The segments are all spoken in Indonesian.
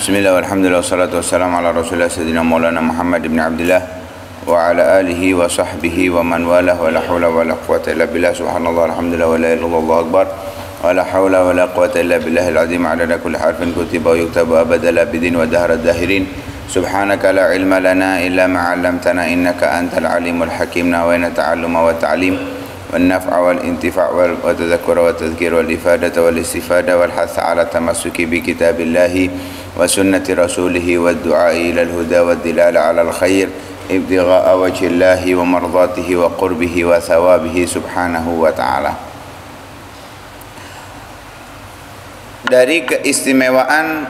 Bismillah, alhamdulillah, wassalatu wassalamu ala rasulillah sayyidina maulana Muhammad ibn Abdillah wa ala alihi wa sahbihi wa man walah wa la hawla wa la quwata illa billah. Subhanallah, alhamdulillah, wa la ilaha illallah, Allahu akbar, wa la hawla wa la quwata illa billahil azim. Adada kulli harfin kutiba wa yuktabu abada la bidin wa dahra dahirin. Subhanaka la ilma lana illa ma 'allamtana innaka antal alimul hakim. Nawayna ta'alluma wa ta'lim wan naf'a wal intifa' wal tadhakkura wa tadhkira wal ifadata wal istifada wal hatha 'ala tamassuki bi kitabillahi wa sunnati rasulihi wa du'ai ilal huda wa dilala 'alal khair ibtigha'a wajhillahi wa mardatihi wa qurbihi wa thawabihi subhanahu wa ta'ala. Dari keistimewaan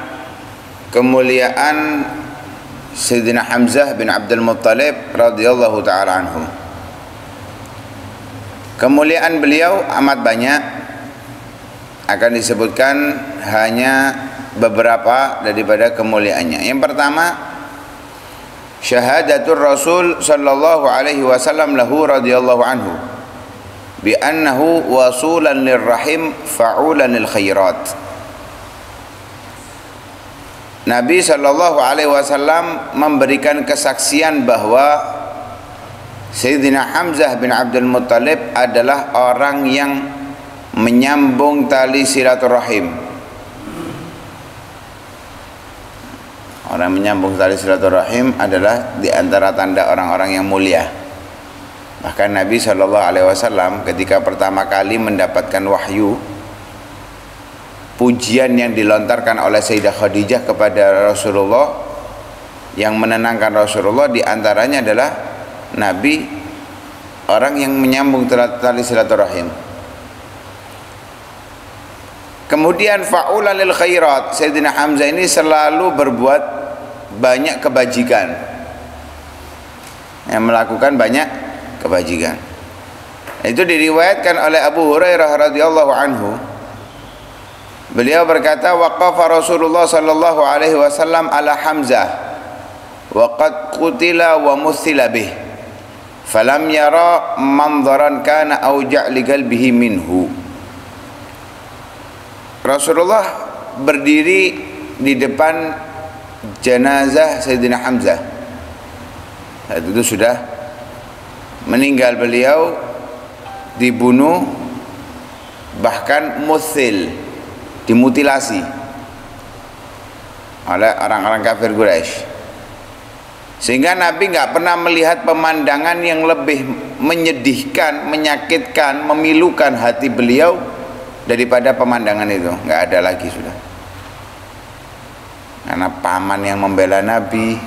kemuliaan Sayyidina Hamzah bin Abdul Muttalib radhiyallahu ta'ala anhu. Kemuliaan beliau amat banyak, akan disebutkan hanya beberapa daripada kemuliaannya. Yang pertama, syahadatul Rasul sallallahu alaihi wasallam lahu radhiyallahu anhu bi annahu wasulan lirrahim fa'ulan lil khairat. Nabi sallallahu alaihi wasallam memberikan kesaksian bahwa Sayyidina Hamzah bin Abdul Muttalib adalah orang yang menyambung tali silaturahim. Orang menyambung tali silaturahim adalah di antara tanda orang-orang yang mulia. Bahkan Nabi SAW ketika pertama kali mendapatkan wahyu, pujian yang dilontarkan oleh Sayyidah Khadijah kepada Rasulullah yang menenangkan Rasulullah, di antaranya adalah Nabi orang yang menyambung tali silaturahim. Kemudian fa'ulan lil khairat, Sayyidina Hamzah ini selalu berbuat banyak kebajikan, yang melakukan banyak kebajikan. Itu diriwayatkan oleh Abu Hurairah radhiyallahu anhu. Beliau berkata, waqafa Rasulullah sallallahu alaihi wasallam ala Hamzah wa qad qutila wa muthila bih falam yara manzaran kana auja' li qalbihi minhu. Rasulullah berdiri di depan jenazah Sayyidina Hamzah. Saat itu sudah meninggal beliau, dibunuh, bahkan muthil, dimutilasi oleh orang-orang kafir Quraisy. Sehingga Nabi nggak pernah melihat pemandangan yang lebih menyedihkan, menyakitkan, memilukan hati beliau daripada pemandangan itu. Nggak ada lagi sudah. Karena paman yang membela Nabi,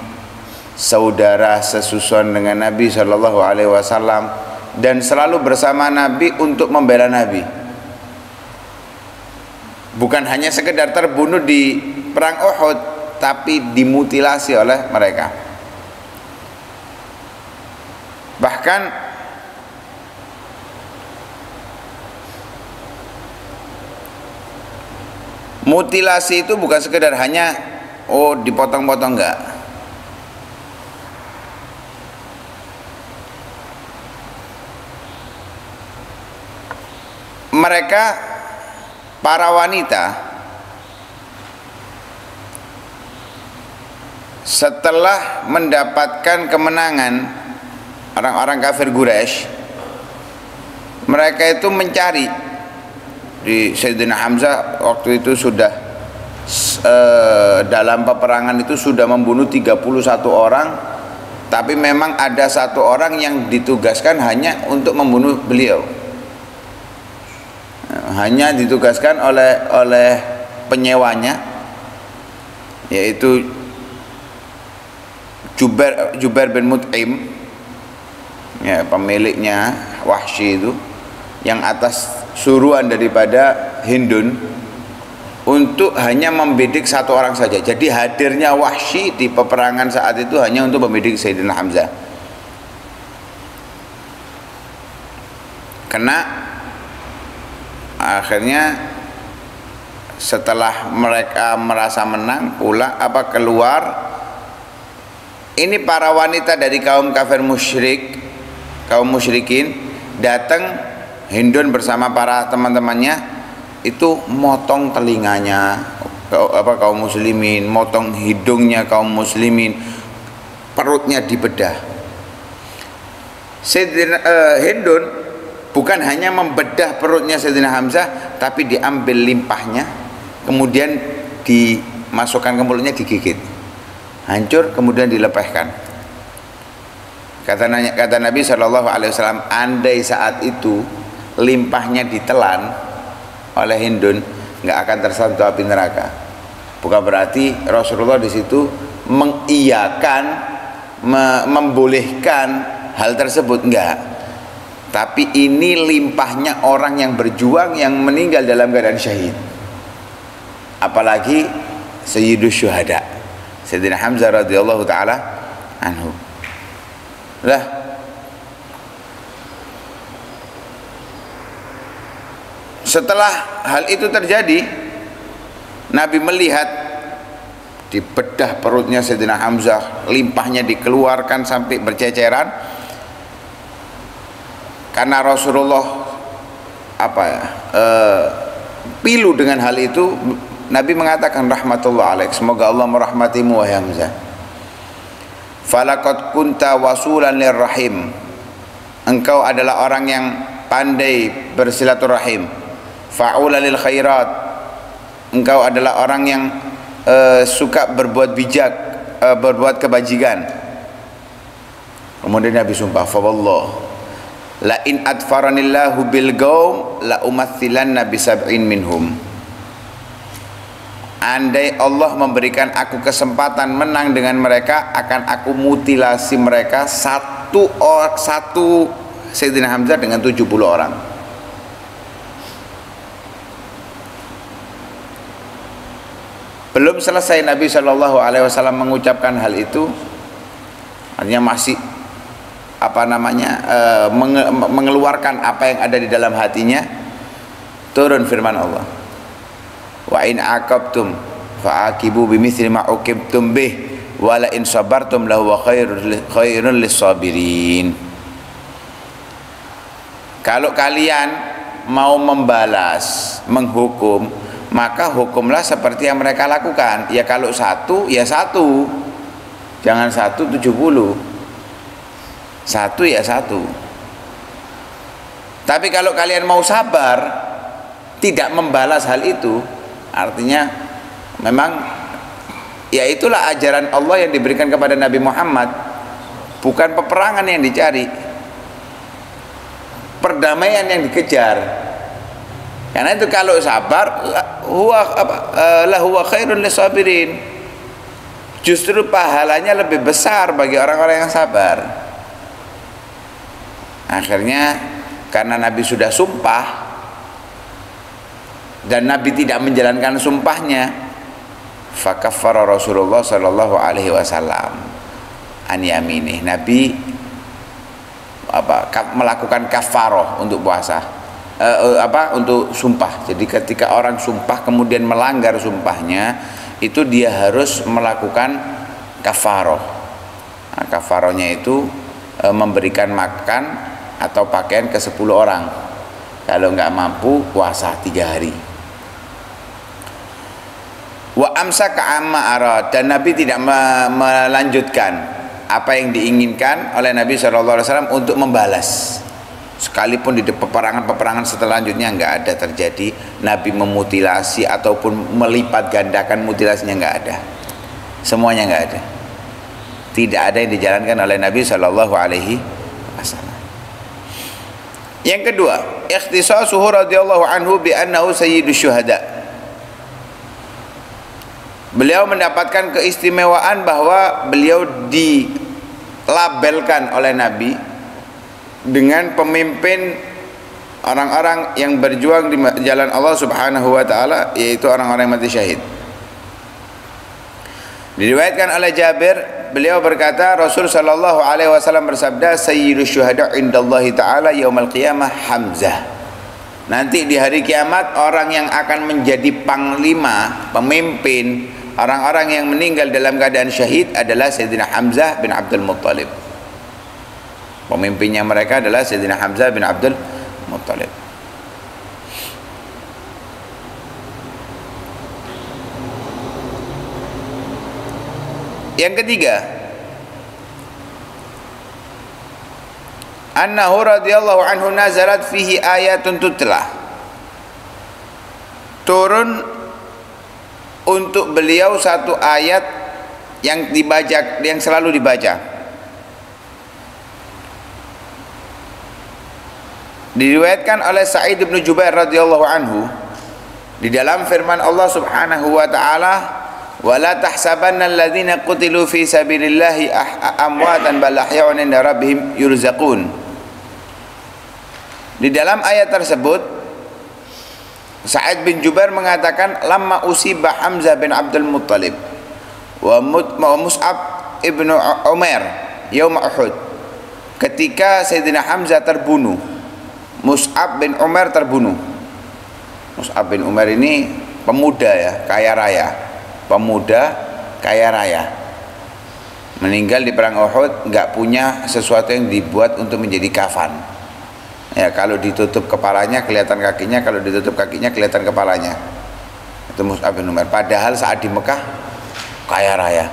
saudara sesusuan dengan Nabi Shallallahu Alaihi Wasallam, dan selalu bersama Nabi untuk membela Nabi. Bukan hanya sekedar terbunuh di perang Uhud, tapi dimutilasi oleh mereka. Bahkan mutilasi itu bukan sekedar hanya dipotong-potong, enggak. Mereka para wanita setelah mendapatkan kemenangan orang-orang kafir Quraisy, mereka itu mencari di Sayyidina Hamzah. Waktu itu sudah dalam peperangan itu sudah membunuh 31 orang, tapi memang ada satu orang yang ditugaskan hanya untuk membunuh beliau, hanya ditugaskan oleh penyewanya, yaitu Jubair bin Mut'im, ya, pemiliknya Wahsy itu, yang atas suruhan daripada Hindun untuk hanya membidik satu orang saja. Jadi hadirnya Wahsy di peperangan saat itu hanya untuk membidik Sayyidina Hamzah. Karena akhirnya setelah mereka merasa menang keluar, ini para wanita dari kaum kafir musyrik, kaum musyrikin datang, Hindun bersama para teman-temannya itu motong telinganya, kaum muslimin, motong hidungnya kaum muslimin, perutnya dibedah. Sayyidina Hindun bukan hanya membedah perutnya Sayyidina Hamzah, tapi diambil limpahnya, kemudian dimasukkan ke mulutnya, digigit, hancur, kemudian dilepehkan. Kata Nabi SAW, andai saat itu limpahnya ditelan oleh Hindun, nggak akan tersentuh api neraka. Bukan berarti Rasulullah di situ mengiyakan, membolehkan hal tersebut, enggak. Tapi ini limpahnya orang yang berjuang, yang meninggal dalam keadaan syahid. Apalagi Sayyidus Syuhada, Sayyidina Hamzah radhiyallahu taala anhu. Lah, setelah hal itu terjadi, Nabi melihat dibedah perutnya Sayyidina Hamzah, limpahnya dikeluarkan sampai berceceran. Karena Rasulullah pilu dengan hal itu, Nabi mengatakan rahmatullah alaik, semoga Allah merahmatimu wahai Hamzah. Falaqad kunta wasulan lirrahim, engkau adalah orang yang pandai bersilaturahim. Fa'ula lil khairat, engkau adalah orang yang suka berbuat bijak, berbuat kebajikan. Kemudian Nabi sumpah, fa wallah la in adfaranillahu bil qaum la umathilanna bi sab'in minhum. Andai Allah memberikan aku kesempatan menang dengan mereka, akan aku mutilasi mereka satu Sayyidina Hamzah dengan 70 orang. Belum selesai Nabi SAW mengucapkan hal itu, artinya masih mengeluarkan apa yang ada di dalam hatinya, turun firman Allah, wa in aqabtum fa'aqibu bimithli ma uqibtum bih wa la in sabartum lahu khairul lis-sabirin. Kalau kalian mau membalas, menghukum, maka hukumlah seperti yang mereka lakukan. Ya kalau satu, ya satu, jangan 170, satu ya satu. Tapi kalau kalian mau sabar, tidak membalas hal itu, artinya memang ya itulah ajaran Allah yang diberikan kepada Nabi Muhammad, bukan peperangan yang dicari, perdamaian yang dikejar. Karena itu kalau sabar, huwa khairun lis-sabirin, justru pahalanya lebih besar bagi orang-orang yang sabar. Akhirnya karena Nabi sudah sumpah dan Nabi tidak menjalankan sumpahnya, fakaffara Rasulullah sallallahu alaihi wasallam an yaminih. Nabi melakukan kafaroh untuk puasa, untuk sumpah. Jadi ketika orang sumpah kemudian melanggar sumpahnya, itu dia harus melakukan kafaroh. Nah, kafarohnya itu memberikan makan atau pakaian ke 10 orang. Kalau nggak mampu, puasa 3 hari. Wa amsaka amma arad, dan Nabi tidak melanjutkan apa yang diinginkan oleh Nabi SAW untuk membalas. Sekalipun di peperangan selanjutnya nggak ada terjadi Nabi memutilasi ataupun melipat gandakan mutilasinya, nggak ada. Semuanya nggak ada. Tidak ada yang dijalankan oleh Nabi SAW. Yang kedua, ikhtisasuhu radhiyallahu anhu bi annahu sayyidus syuhada. Beliau mendapatkan keistimewaan bahwa beliau dilabelkan oleh Nabi dengan pemimpin orang-orang yang berjuang di jalan Allah Subhanahu wa taala, yaitu orang-orang yang mati syahid. Diriwayatkan oleh Jabir, beliau berkata, Rasul sallallahu alaihi wasallam bersabda, sayyidus syuhada indallahi taala yaumil qiyamah Hamzah. Nanti di hari kiamat orang yang akan menjadi panglima, pemimpin orang-orang yang meninggal dalam keadaan syahid adalah Sayyidina Hamzah bin Abdul Muttalib. Pemimpinnya mereka adalah Sayyidina Hamzah bin Abdul Muttalib. Yang ketiga, annahu radhiyallahu anhu nazalat fihi ayatun tutlah. Turun untuk beliau satu ayat yang dibaca, yang selalu dibaca. Diriwayatkan oleh Sa'id bin Jubair radhiyallahu anhu di dalam firman Allah Subhanahu wa taala, wala tahsabanna alladhina qutilu fi sabilillahi amwatan bal ahya'un 'inda rabbihim yurzaqun. Di dalam ayat tersebut Sa'id bin Jubair mengatakan, lamma usiba Hamzah bin Abdul Muttalib wa Mus'ab ibnu Umair yaum Uhud. Ketika Sayyidina Hamzah terbunuh, Mus'ab bin Umair terbunuh. Mus'ab bin Umair ini pemuda ya, kaya raya. Pemuda kaya raya, meninggal di perang Uhud, nggak punya sesuatu yang dibuat untuk menjadi kafan. Ya, kalau ditutup kepalanya kelihatan kakinya, kalau ditutup kakinya kelihatan kepalanya. Itu Mus'ab bin Umair. Padahal saat di Mekah kaya raya,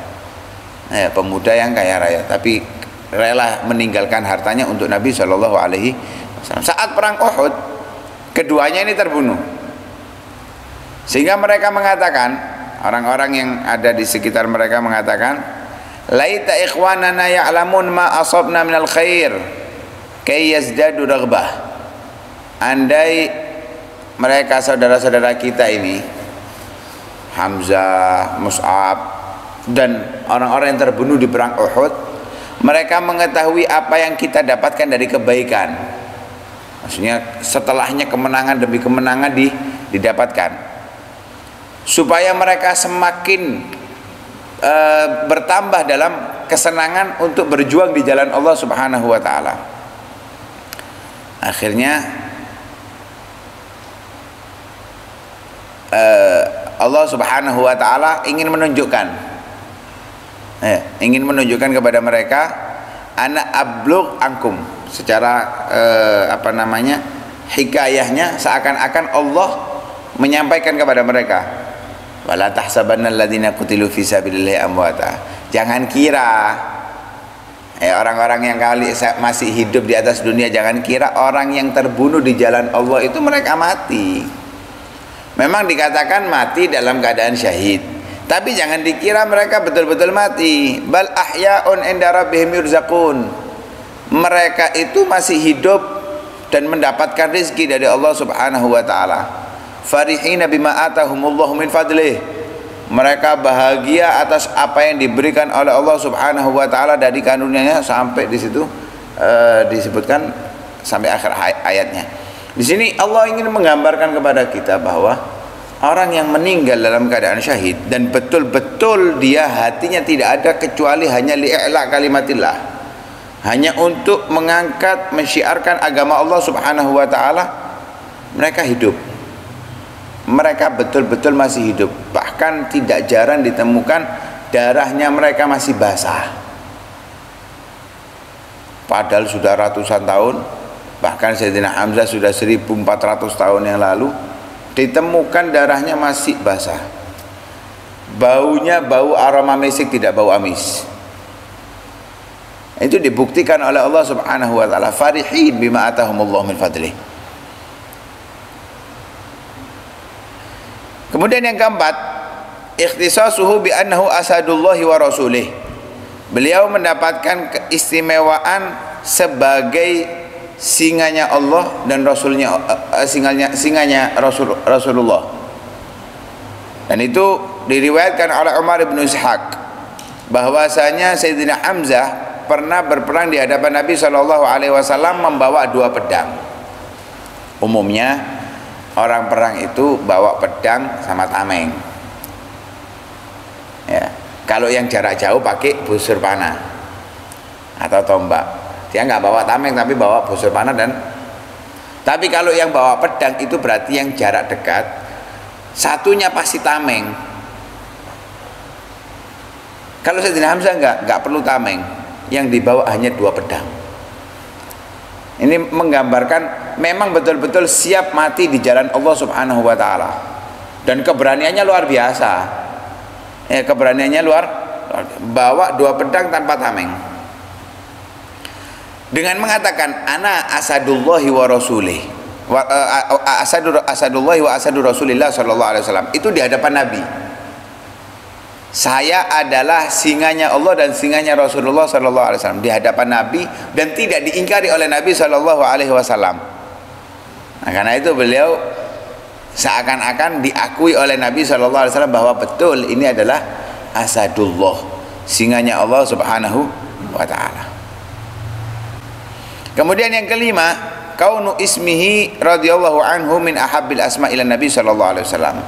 ya, pemuda yang kaya raya, tapi rela meninggalkan hartanya untuk Nabi Shallallahu Alaihi Wasallam. Saat perang Uhud, keduanya ini terbunuh, sehingga mereka mengatakan, orang-orang yang ada di sekitar mereka mengatakan, laita ikhwanana ya'lamun ma asabna minal khair kay yazdadu raghbah. Andai mereka saudara-saudara kita ini, Hamzah, Mus'ab, dan orang-orang yang terbunuh di perang Uhud, mereka mengetahui apa yang kita dapatkan dari kebaikan. Maksudnya setelahnya kemenangan demi kemenangan didapatkan, supaya mereka semakin bertambah dalam kesenangan untuk berjuang di jalan Allah Subhanahu wa taala. Akhirnya Allah Subhanahu wa taala ingin menunjukkan kepada mereka, ana ablugh ankum, secara hikayahnya seakan-akan Allah menyampaikan kepada mereka, wala tahsabanna alladziina qutilu fi sabilillahi amwata. Jangan kira orang-orang yang masih hidup di atas dunia, jangan kira orang yang terbunuh di jalan Allah itu mereka mati. Memang dikatakan mati dalam keadaan syahid, tapi jangan dikira mereka betul-betul mati. Bal ahya'un 'inda rabbihim yurzaqun. Mereka itu masih hidup dan mendapatkan rezeki dari Allah Subhanahu wa taala. Farihina bima atahumullahu min fadlih. Mereka bahagia atas apa yang diberikan oleh Allah Subhanahu wa taala dari karunia-Nya, sampai di situ disebutkan sampai akhir ayatnya. Di sini Allah ingin menggambarkan kepada kita bahwa orang yang meninggal dalam keadaan syahid dan betul-betul dia hatinya tidak ada kecuali hanya li'ila kalimatillah, hanya untuk mengangkat, mensyiarkan agama Allah Subhanahu wa taala, mereka hidup. Mereka betul-betul masih hidup. Bahkan tidak jarang ditemukan darahnya mereka masih basah, padahal sudah ratusan tahun. Bahkan Sayyidina Hamzah sudah 1400 tahun yang lalu ditemukan darahnya masih basah. Baunya bau aroma misik, tidak bau amis. Itu dibuktikan oleh Allah Subhanahu wa taala, farihin bima atahumullahu min fadlih. Kemudian yang keempat, ikhtisasuhu bi annahu asadullahi wa rasulih. Beliau mendapatkan keistimewaan sebagai singanya Allah dan Rasulnya, singanya Rasulullah. Dan itu diriwayatkan oleh Umar bin Ishaq bahwasanya Sayyidina Hamzah pernah berperang di hadapan Nabi SAW membawa 2 pedang. Umumnya orang perang itu bawa pedang sama tameng. Ya, kalau yang jarak jauh pakai busur panah atau tombak. Dia nggak bawa tameng tapi bawa busur panah tapi kalau yang bawa pedang itu berarti yang jarak dekat, satunya pasti tameng. Kalau Sayyidina Hamzah nggak perlu tameng, yang dibawa hanya 2 pedang. Ini menggambarkan memang betul-betul siap mati di jalan Allah Subhanahu wa taala. Dan keberaniannya luar biasa. Keberaniannya bawa 2 pedang tanpa tameng dengan mengatakan ana asadullahi wa rasulih asadullahi wa asadu rasulillah sallallahu alaihi wasallam. Itu di hadapan Nabi. Saya adalah singanya Allah dan singanya Rasulullah sallallahu alaihi wasallam di hadapan Nabi, dan tidak diingkari oleh Nabi sallallahu alaihi wasallam. Nah, karena itu beliau seakan-akan diakui oleh Nabi sallallahu alaihi wasallam bahwa betul ini adalah asadullah, singanya Allah subhanahu wa ta'ala. Kemudian yang kelima, kaunu ismihi radhiyallahu anhu min ahabbil asma ila Nabi sallallahu alaihi wasallam.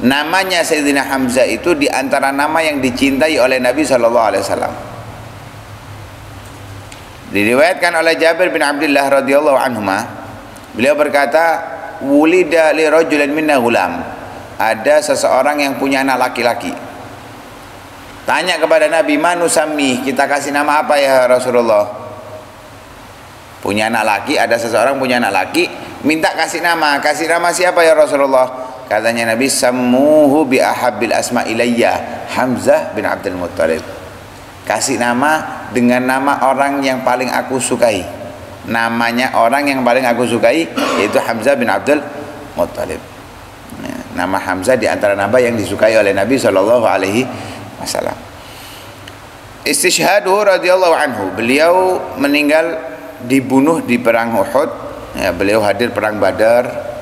Namanya Sayyidina Hamzah itu di antara nama yang dicintai oleh Nabi sallallahu alaihi wasallam. Diriwayatkan oleh Jabir bin Abdullah radhiyallahu anhuma, beliau berkata, wulida li rajulin minna ghulam. Ada seseorang yang punya anak laki-laki. Tanya kepada Nabi, manusami, kita kasih nama apa ya Rasulullah? Punya anak laki, ada seseorang punya anak laki, minta kasih nama siapa ya Rasulullah? Katanya Nabi, sammuhu bi ahabbil asma ilayya, Hamzah bin Abdul Muttalib. Kasih nama dengan nama orang yang paling aku sukai. Namanya orang yang paling aku sukai yaitu Hamzah bin Abdul Muttalib. Nama Hamzah di antara nama yang disukai oleh Nabi sallallahu alaihi wasallam. Istishhaduhu radhiyallahu anhu, beliau meninggal dibunuh di perang Uhud. Ya, beliau hadir perang Badar,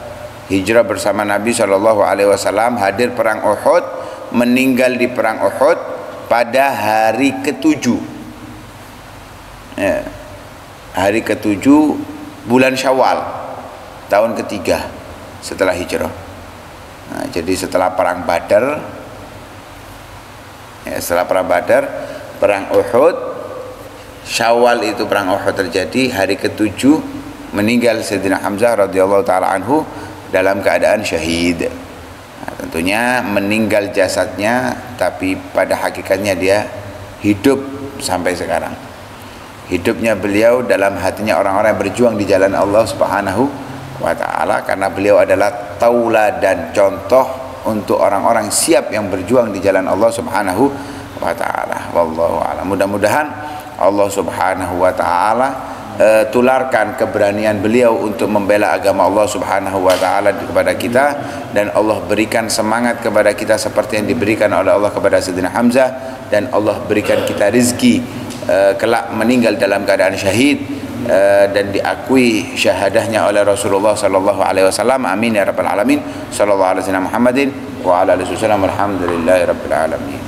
hijrah bersama Nabi sallallahu alaihi wasallam, hadir perang Uhud, meninggal di perang Uhud pada hari ke-7. Ya, hari ke-7 bulan Syawal tahun ketiga setelah hijrah. Nah, jadi setelah perang Badar, ya, setelah perang Badar, perang Uhud, Syawal itu perang Uhud terjadi, hari ke-7 meninggal Sayyidina Hamzah radhiyallahu taala anhu dalam keadaan syahid. Nah, tentunya meninggal jasadnya, tapi pada hakikatnya dia hidup sampai sekarang. Hidupnya beliau dalam hatinya orang-orang yang berjuang di jalan Allah subhanahu wa ta'ala, karena beliau adalah tauladan contoh untuk orang-orang siap yang berjuang di jalan Allah subhanahu wa ta'ala. Wallahu a'lam. Mudah-mudahan Allah subhanahu wa ta'ala tularkan keberanian beliau untuk membela agama Allah subhanahu wa ta'ala kepada kita, dan Allah berikan semangat kepada kita seperti yang diberikan oleh Allah kepada Sayyidina Hamzah, dan Allah berikan kita rizki kelak meninggal dalam keadaan syahid dan diakui syahadahnya oleh Rasulullah sallallahu alaihi wasallam. Amin ya rabbal alamin. Sallallahu alaihi wasallam Muhammadin wa ala alihi wasallam. Alhamdulillahi rabbil alamin.